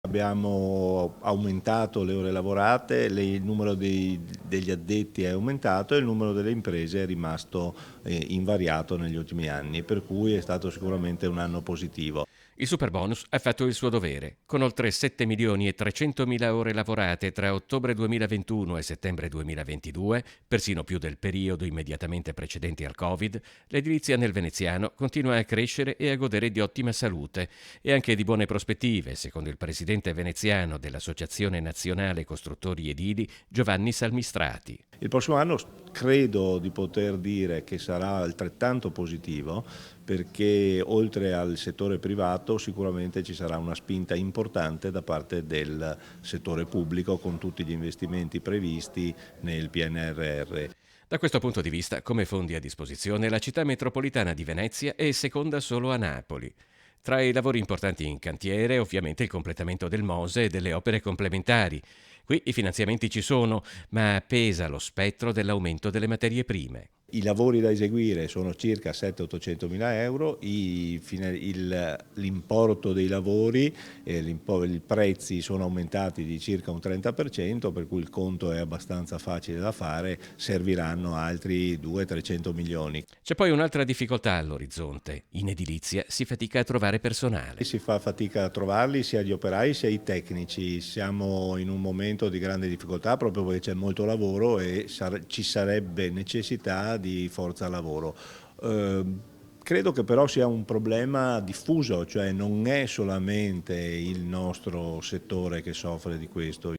Abbiamo aumentato le ore lavorate, il numero degli addetti è aumentato e il numero delle imprese è rimasto invariato negli ultimi anni, per cui è stato sicuramente un anno positivo. Il superbonus ha fatto il suo dovere. Con oltre 7 milioni e 300 mila ore lavorate tra ottobre 2021 e settembre 2022, persino più del periodo immediatamente precedente al Covid, l'edilizia nel veneziano continua a crescere e a godere di ottima salute e anche di buone prospettive, secondo il presidente veneziano dell'Associazione Nazionale Costruttori Edili, Giovanni Salmistrati. Il prossimo anno credo di poter dire che sarà altrettanto positivo, perché oltre al settore privato sicuramente ci sarà una spinta importante da parte del settore pubblico con tutti gli investimenti previsti nel PNRR. Da questo punto di vista, come fondi a disposizione, la città metropolitana di Venezia è seconda solo a Napoli. Tra i lavori importanti in cantiere, ovviamente il completamento del Mose e delle opere complementari. Qui i finanziamenti ci sono, ma pesa lo spettro dell'aumento delle materie prime. I lavori da eseguire sono circa 700-800 mila euro, l'importo dei lavori, i prezzi sono aumentati di circa un 30%, per cui il conto è abbastanza facile da fare, serviranno altri 200-300 milioni. C'è poi un'altra difficoltà all'orizzonte. In edilizia si fatica a trovare personale. Si fa fatica a trovarli sia gli operai sia i tecnici, siamo in un momento di grande difficoltà proprio perché c'è molto lavoro e ci sarebbe necessità di forza lavoro. Credo che però sia un problema diffuso, cioè non è solamente il nostro settore che soffre di questo.